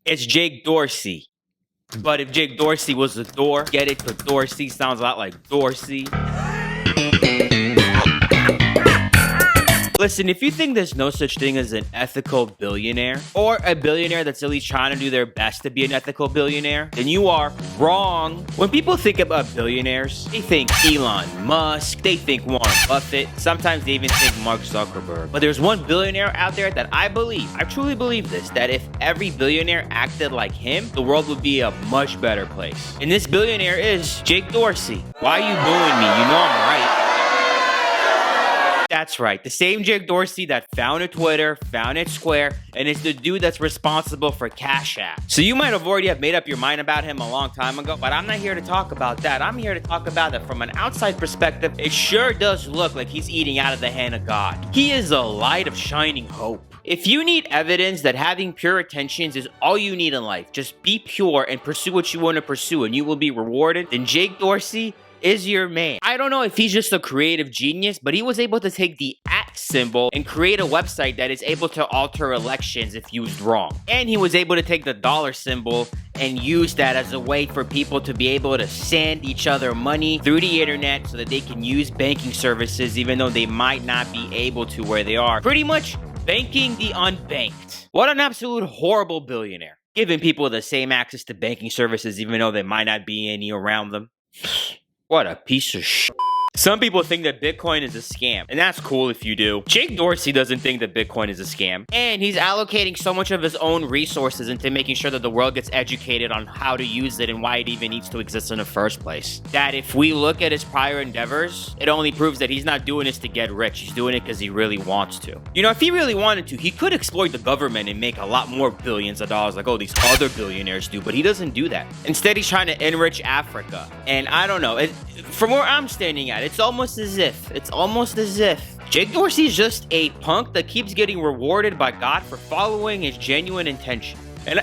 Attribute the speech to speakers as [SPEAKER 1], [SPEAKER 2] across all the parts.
[SPEAKER 1] It's Jake Dorsey. But if Jake Dorsey was a door, get it? But Dorsey sounds a lot like Dorsey. Listen, if you think there's no such thing as an ethical billionaire, or a billionaire that's at least trying to do their best to be an ethical billionaire, then you are wrong. When people think about billionaires, they think Elon Musk, they think Warren Buffett, sometimes they even think Mark Zuckerberg. But there's one billionaire out there that I truly believe this, that if every billionaire acted like him, the world would be a much better place. And this billionaire is Jake Dorsey. Why are you booing me? You know I'm right. That's right, the same Jake Dorsey that founded Twitter, founded Square, and is the dude that's responsible for Cash App. So you might have already made up your mind about him a long time ago, but I'm not here to talk about that. I'm here to talk about that from an outside perspective. It sure does look like he's eating out of the hand of God. He is a light of shining hope. If you need evidence that having pure intentions is all you need in life, just be pure and pursue what you want to pursue and you will be rewarded, then Jake Dorsey is your man. I don't know if he's just a creative genius, but he was able to take the @ symbol and create a website that is able to alter elections if used wrong. And he was able to take the dollar symbol and use that as a way for people to be able to send each other money through the internet so that they can use banking services even though they might not be able to where they are. Pretty much banking the unbanked. What an absolute horrible billionaire. Giving people the same access to banking services even though there might not be any around them. What a piece of shit. Some people think that Bitcoin is a scam, and that's cool if you do. Jake Dorsey doesn't think that Bitcoin is a scam, and he's allocating so much of his own resources into making sure that the world gets educated on how to use it and why it even needs to exist in the first place. That if we look at his prior endeavors, it only proves that he's not doing this to get rich. He's doing it because he really wants to. You know, if he really wanted to, he could exploit the government and make a lot more billions of dollars like, oh, these other billionaires do, but he doesn't do that. Instead, he's trying to enrich Africa. And I don't know, from where I'm standing at, it's almost as if Jake Dorsey is just a punk that keeps getting rewarded by God for following his genuine intention. And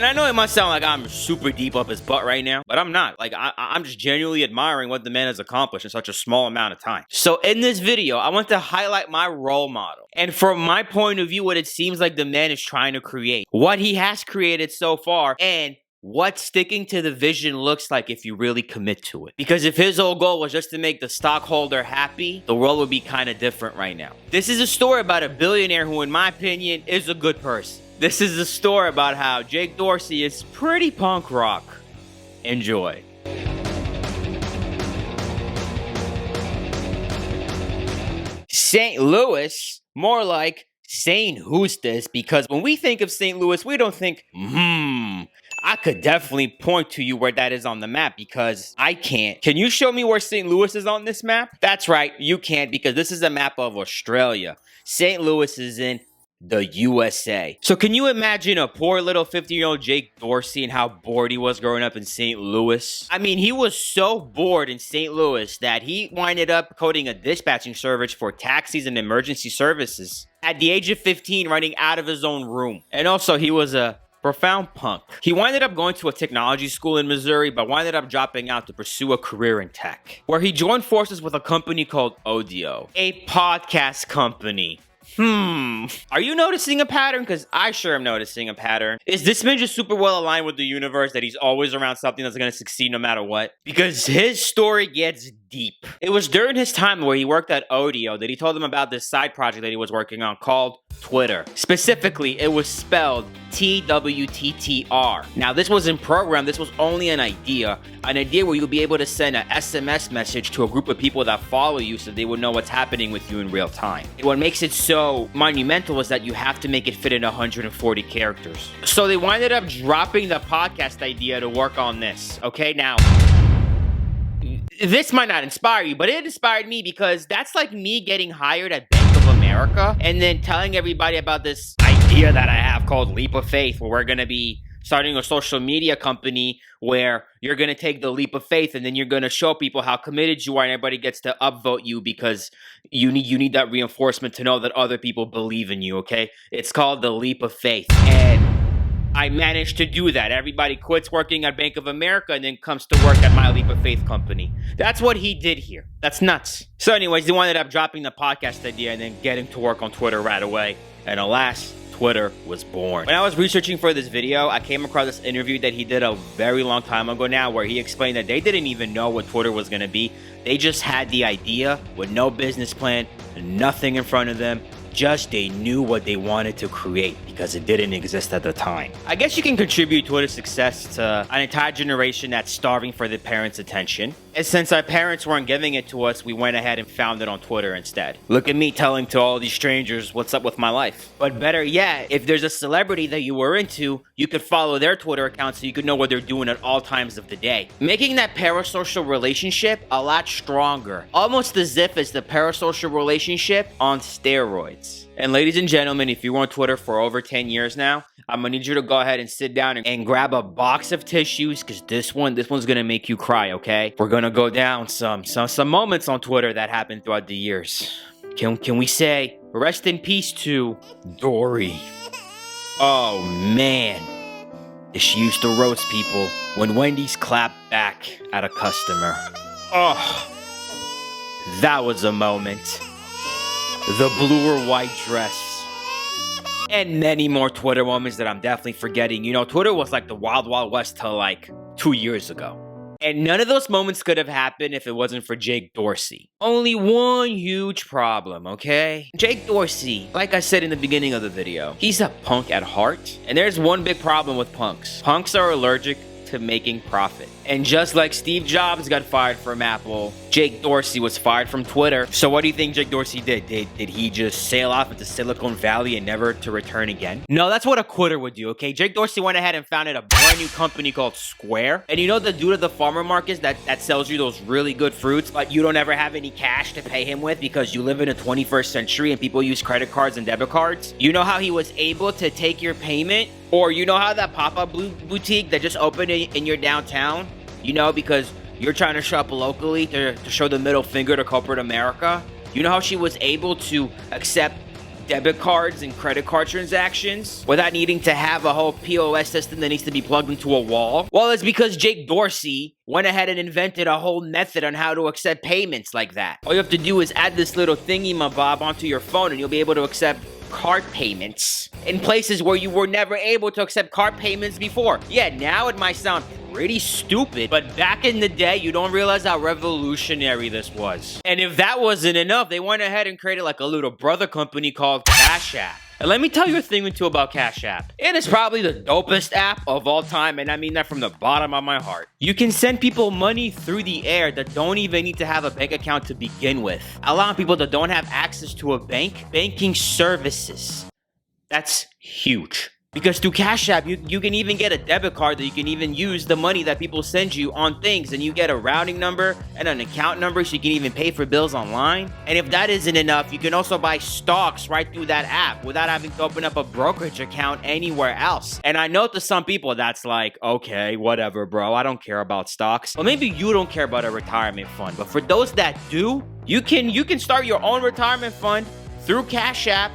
[SPEAKER 1] I know it must sound like I'm super deep up his butt right now, but I'm not. Like, I'm just genuinely admiring what the man has accomplished in such a small amount of time. So in this video, I want to highlight my role model. And from my point of view, what it seems like the man is trying to create. What he has created so far, and what sticking to the vision looks like if you really commit to it. Because if his whole goal was just to make the stockholder happy, the world would be kind of different right now. This is a story about a billionaire who, in my opinion, is a good person. This is a story about how Jake Dorsey is pretty punk rock. Enjoy. St. Louis, more like St. Who's this? Because when we think of St. Louis, we don't think, I could definitely point to you where that is on the map because I can't. Can you show me where St. Louis is on this map? That's right, you can't because this is a map of Australia. St. Louis is in the USA. So can you imagine a poor little 50-year-old Jake Dorsey and how bored he was growing up in St. Louis? I mean, he was so bored in St. Louis that he winded up coding a dispatching service for taxis and emergency services at the age of 15, running out of his own room. And also, he was a profound punk. He winded up going to a technology school in Missouri, but winded up dropping out to pursue a career in tech, where he joined forces with a company called Audio, a podcast company. Are you noticing a pattern? Because I sure am noticing a pattern. Is this man just super well aligned with the universe that he's always around something that's going to succeed no matter what? Because his story gets deep. It was during his time where he worked at Audio that he told them about this side project that he was working on called Twitter. Specifically, it was spelled TWTTR. Now, this wasn't programmed. This was only an idea where you'll be able to send an SMS message to a group of people that follow you so they would know what's happening with you in real time. And what makes it so monumental is that you have to make it fit in 140 characters. So they winded up dropping the podcast idea to work on this. Okay, now, this might not inspire you, but it inspired me because that's like me getting hired at Bank of America and then telling everybody about this idea that I have called Leap of Faith, where we're going to be starting a social media company where you're going to take the leap of faith and then you're going to show people how committed you are and everybody gets to upvote you because you need that reinforcement to know that other people believe in you, okay? It's called the leap of faith. And I managed to do that. Everybody quits working at Bank of America and then comes to work at my Leap of Faith company. That's what he did here. That's nuts. So anyways, he ended up dropping the podcast idea and then getting to work on Twitter right away. And alas, Twitter was born. When I was researching for this video, I came across this interview that he did a very long time ago now, where he explained that they didn't even know what Twitter was going to be. They just had the idea with no business plan, nothing in front of them. Just they knew what they wanted to create because it didn't exist at the time. I guess you can contribute Twitter's success to an entire generation that's starving for their parents' attention. And since our parents weren't giving it to us, we went ahead and found it on Twitter instead. Look at me telling to all these strangers what's up with my life. But better yet, if there's a celebrity that you were into, you could follow their Twitter account so you could know what they're doing at all times of the day. Making that parasocial relationship a lot stronger. Almost as if it's the parasocial relationship on steroids. And ladies and gentlemen, if you were on Twitter for over 10 years now, I'm gonna need you to go ahead and sit down and grab a box of tissues, because this one's gonna make you cry, okay? We're gonna go down some moments on Twitter that happened throughout the years. Can we say rest in peace to Dorsey? Oh man, she used to roast people when Wendy's clapped back at a customer. Oh, that was a moment. The blue or white dress. And many more Twitter moments that I'm definitely forgetting. You know, Twitter was like the Wild Wild West till like 2 years ago. And none of those moments could have happened if it wasn't for Jake Dorsey. Only one huge problem, okay? Jake Dorsey, like I said in the beginning of the video, he's a punk at heart. And there's one big problem with punks. Punks are allergic to making profit. And just like Steve Jobs got fired from Apple, Jake Dorsey was fired from Twitter. So what do you think Jake Dorsey did? Did he just sail off into Silicon Valley and never to return again? No, that's what a quitter would do, okay? Jake Dorsey went ahead and founded a brand new company called Square. And you know the dude at the farmer markets that sells you those really good fruits, but you don't ever have any cash to pay him with because you live in the 21st century and people use credit cards and debit cards? You know how he was able to take your payment? Or you know how that pop-up boutique that just opened in your downtown? You know, because you're trying to shop locally to show the middle finger to corporate America? You know how she was able to accept debit cards and credit card transactions without needing to have a whole POS system that needs to be plugged into a wall? Well, it's because Jake Dorsey went ahead and invented a whole method on how to accept payments like that. All you have to do is add this little thingy-mabob onto your phone and you'll be able to accept card payments in places where you were never able to accept card payments before. Yeah, now it might sound pretty stupid, but back in the day, you don't realize how revolutionary this was. And if that wasn't enough, they went ahead and created like a little brother company called Cash App. And let me tell you a thing or two about Cash App. It is probably the dopest app of all time, and I mean that from the bottom of my heart. You can send people money through the air that don't even need to have a bank account to begin with, allowing people that don't have access to a banking services. That's huge. Because through Cash App, you can even get a debit card that you can even use the money that people send you on things. And you get a routing number and an account number so you can even pay for bills online. And if that isn't enough, you can also buy stocks right through that app without having to open up a brokerage account anywhere else. And I know to some people that's like, okay, whatever, bro. I don't care about stocks. Well, maybe you don't care about a retirement fund. But for those that do, you can start your own retirement fund through Cash App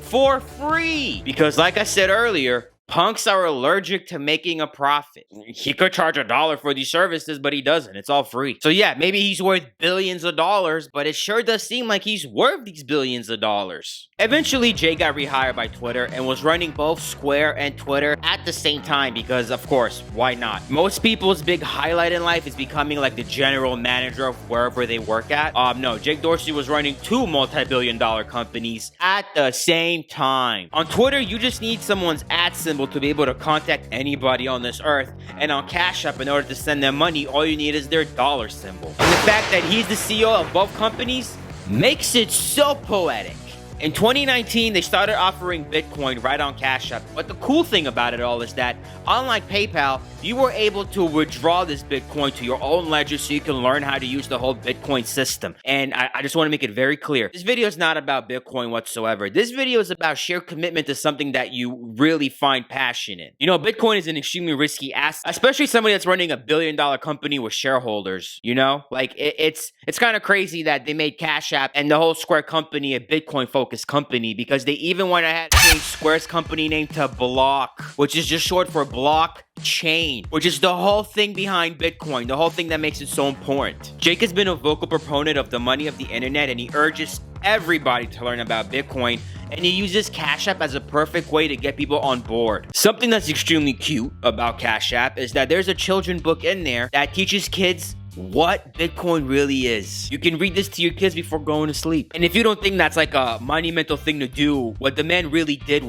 [SPEAKER 1] for free. Because like I said earlier, punks are allergic to making a profit. He could charge $1 for these services, but he doesn't. It's all free. So yeah, maybe he's worth billions of dollars, but it sure does seem like he's worth these billions of dollars. Eventually, Jay got rehired by Twitter and was running both Square and Twitter at the same time because, of course, why not? Most people's big highlight in life is becoming like the general manager of wherever they work at. No, Jake Dorsey was running 2 multi-billion-dollar companies at the same time. On Twitter, you just need someone's @ symbol to be able to contact anybody on this earth, and on Cash App, in order to send them money, all you need is their dollar symbol. And the fact that he's the CEO of both companies makes it so poetic. In 2019, they started offering Bitcoin right on Cash App. But the cool thing about it all is that, unlike PayPal, you were able to withdraw this Bitcoin to your own ledger so you can learn how to use the whole Bitcoin system. And I just want to make it very clear. This video is not about Bitcoin whatsoever. This video is about sheer commitment to something that you really find passion in. You know, Bitcoin is an extremely risky asset, especially somebody that's running $1 billion company with shareholders, you know? Like, it's kind of crazy that they made Cash App and the whole Square company a Bitcoin-focused company, because they even went ahead and changed Square's company name to Block, which is just short for blockchain, which is the whole thing behind Bitcoin, the whole thing that makes it so important. Jake has been a vocal proponent of the money of the internet, and he urges everybody to learn about Bitcoin, and he uses Cash App as a perfect way to get people on board. Something that's extremely cute about Cash App is that there's a children book in there that teaches kids what Bitcoin really is. You can read this to your kids before going to sleep. And if you don't think that's like a monumental thing to do, what the man really did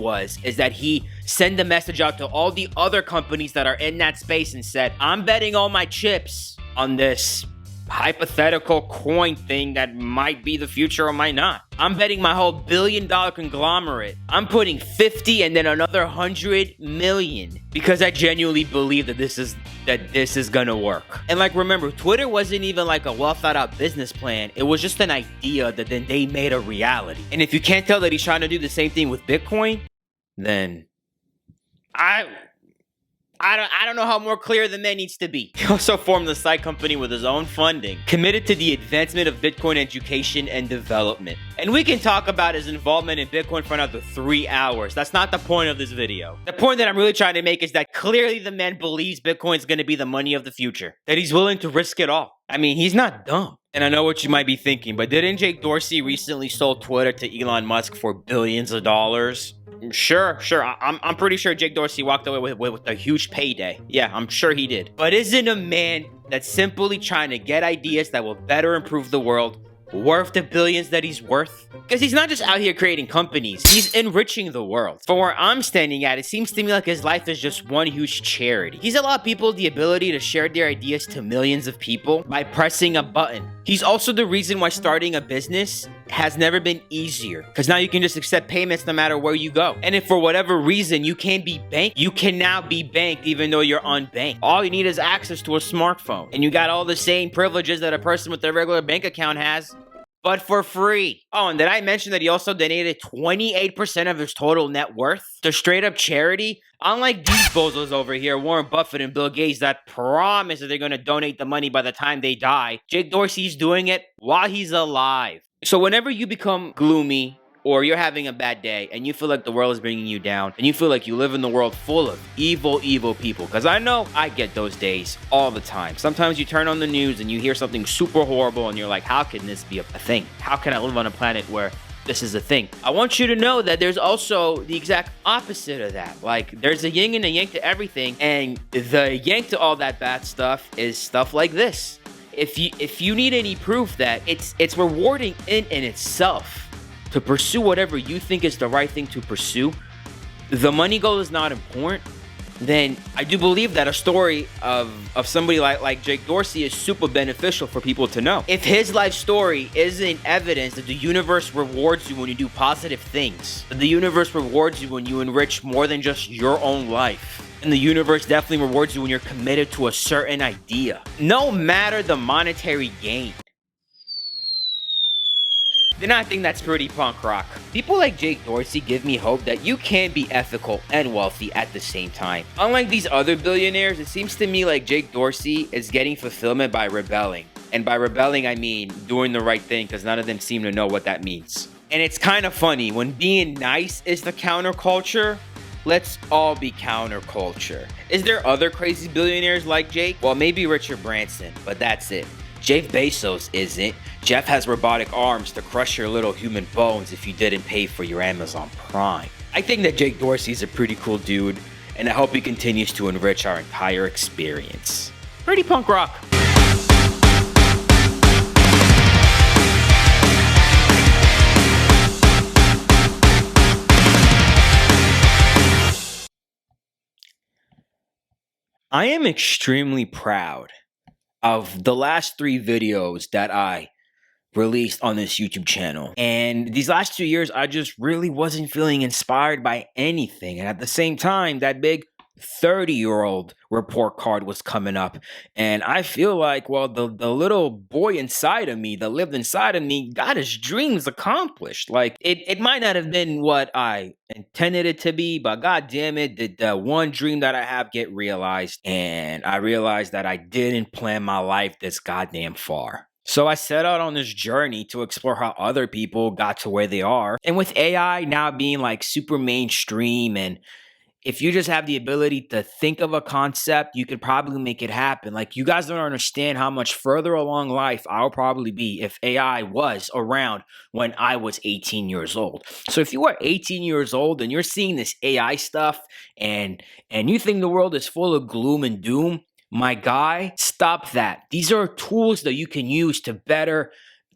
[SPEAKER 1] is that he sent a message out to all the other companies that are in that space and said, I'm betting all my chips on this hypothetical coin thing that might be the future or might not. I'm betting my whole billion-dollar conglomerate. I'm putting 50 and then another 100 million because I genuinely believe that this is gonna work. And like, remember, Twitter wasn't even like a well-thought-out business plan. It was just an idea that then they made a reality. And if you can't tell that he's trying to do the same thing with Bitcoin, then I don't know how more clear the man needs to be. He also formed the site company with his own funding, committed to the advancement of Bitcoin education and development. And we can talk about his involvement in Bitcoin for another 3 hours. That's not the point of this video. The point that I'm really trying to make is that clearly the man believes Bitcoin is going to be the money of the future, that he's willing to risk it all. I mean, he's not dumb. And I know what you might be thinking, but didn't Jake Dorsey recently sold Twitter to Elon Musk for billions of dollars? Sure. I'm pretty sure Jake Dorsey walked away with a huge payday. Yeah, I'm sure he did. But isn't a man that's simply trying to get ideas that will better improve the world worth the billions that he's worth? Because he's not just out here creating companies, he's enriching the world. From where I'm standing at, it seems to me like his life is just one huge charity. He's allowed people the ability to share their ideas to millions of people by pressing a button. He's also the reason why starting a business has never been easier, because now you can just accept payments no matter where you go. And if for whatever reason you can't be banked, you can now be banked even though you're unbanked. All you need is access to a smartphone, and you got all the same privileges that a person with a regular bank account has, but for free. Oh, and did I mention that he also donated 28% of his total net worth to straight up charity? Unlike these bozos over here, Warren Buffett and Bill Gates, that promise that they're going to donate the money by the time they die, Jake Dorsey's doing it while he's alive. So whenever you become gloomy or you're having a bad day and you feel like the world is bringing you down and you feel like you live in the world full of evil people, because I know I get those days all the time. Sometimes you turn on the news and you hear something super horrible and you're like, how can this be a thing? How can I live on a planet where this is a thing? I want you to know that there's also the exact opposite of that. Like, there's a yin and a yang to everything, and the yang to all that bad stuff is stuff like this. If you need any proof that it's rewarding in itself to pursue whatever you think is the right thing to pursue, the money goal is not important, then I do believe that a story of somebody like Jake Dorsey is super beneficial for people to know. If his life story isn't evidence that the universe rewards you when you do positive things, that the universe rewards you when you enrich more than just your own life, and the universe definitely rewards you when you're committed to a certain idea, no matter the monetary gain, then I think that's pretty punk rock. People like Jake Dorsey give me hope that you can be ethical and wealthy at the same time. Unlike these other billionaires, it seems to me like Jake Dorsey is getting fulfillment by rebelling. And by rebelling, I mean doing the right thing, because none of them seem to know what that means. And it's kind of funny, when being nice is the counterculture, let's all be counterculture. Is there other crazy billionaires like Jake? Well, maybe Richard Branson, but that's it. Jeff Bezos isn't. Jeff has robotic arms to crush your little human bones if you didn't pay for your Amazon Prime. I think that Jake Dorsey's a pretty cool dude, and I hope he continues to enrich our entire experience. Pretty punk rock. I am extremely proud of the last 3 videos that I released on this YouTube channel. And these last 2 years, I just really wasn't feeling inspired by anything. And at the same time, that big 30-year-old report card was coming up. And I feel like, well, the little boy inside of me that lived inside of me got his dreams accomplished. Like, it might not have been what I intended it to be, but god damn it, did the one dream that I have get realized. And I realized that I didn't plan my life this goddamn far. So I set out on this journey to explore how other people got to where they are. And with AI now being like super mainstream and if you just have the ability to think of a concept, you could probably make it happen. Like, you guys don't understand how much further along life I'll probably be if AI was around when I was 18 years old. So if you are 18 years old and you're seeing this AI stuff and you think the world is full of gloom and doom, my guy, stop that. These are tools that you can use to better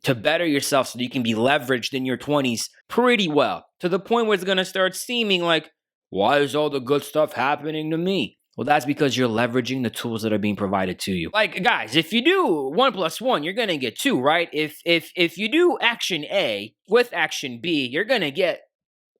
[SPEAKER 1] yourself so that you can be leveraged in your 20s pretty well, to the point where it's going to start seeming like, why is all the good stuff happening to me? Well, that's because you're leveraging the tools that are being provided to you. Like, guys, if you do 1 + 1, you're gonna get 2, right? If you do action A with action B, you're gonna get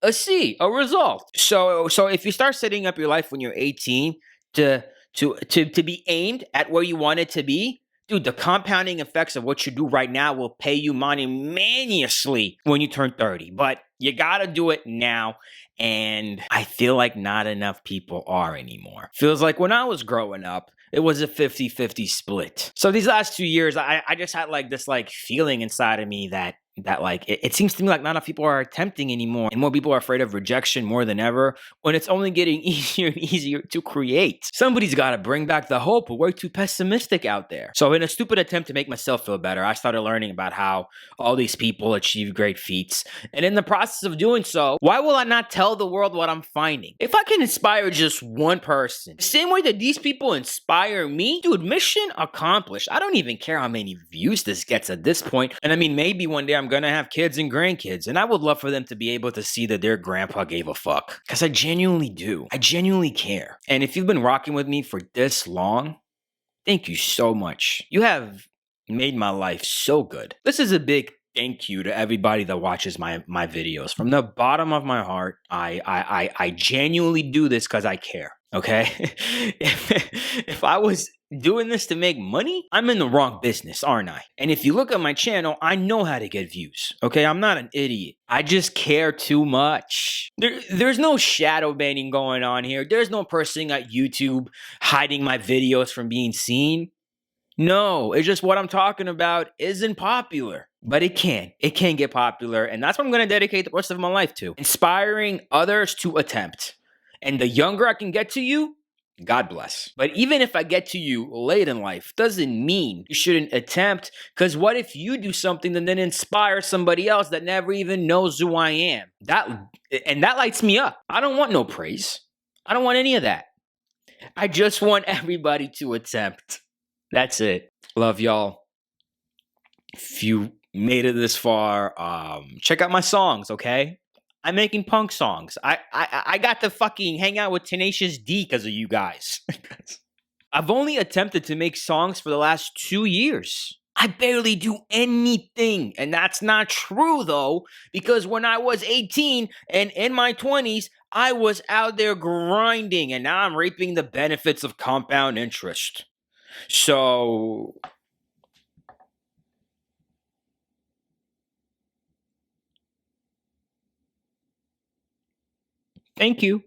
[SPEAKER 1] a C, a result. So if you start setting up your life when you're 18 to be aimed at where you want it to be, dude, the compounding effects of what you do right now will pay you monetarily when you turn 30. But you gotta do it now. And I feel like not enough people are anymore. Feels like when I was growing up, it was a 50-50 split. So these last 2 years, I just had like this like feeling inside of me that like it seems to me like not enough people are attempting anymore, and more people are afraid of rejection more than ever, when it's only getting easier and easier to create. Somebody's got to bring back the hope, but we're too pessimistic out there. So in a stupid attempt to make myself feel better, I started learning about how all these people achieve great feats, and in the process of doing so, why will I not tell the world what I'm finding? If I can inspire just one person, the same way that these people inspire me, dude, mission accomplished. I don't even care how many views this gets at this point. And I mean, maybe one day I'm gonna have kids and grandkids, and I would love for them to be able to see that their grandpa gave a fuck. Because I genuinely do. I genuinely care. And if you've been rocking with me for this long, thank you so much. You have made my life so good. This is a big thank you to everybody that watches my videos. From the bottom of my heart, I genuinely do this because I care. Okay? if I was doing this to make money, I'm in the wrong business, aren't I? And if you look at my channel, I know how to get views. Okay? I'm not an idiot. I just care too much. There's no shadow banning going on here. There's no person at YouTube hiding my videos from being seen. No, it's just what I'm talking about isn't popular. But it can. It can get popular. And that's what I'm going to dedicate the rest of my life to. Inspiring others to attempt. And the younger I can get to you, God bless. But even if I get to you late in life, doesn't mean you shouldn't attempt. Because what if you do something and then inspire somebody else that never even knows who I am? That lights me up. I don't want no praise. I don't want any of that. I just want everybody to attempt. That's it. Love y'all. If you made it this far, check out my songs, okay? I'm making punk songs. I got to fucking hang out with Tenacious D because of you guys. I've only attempted to make songs for the last 2 years. I barely do anything. And that's not true, though, because when I was 18 and in my 20s, I was out there grinding, and now I'm reaping the benefits of compound interest. So thank you.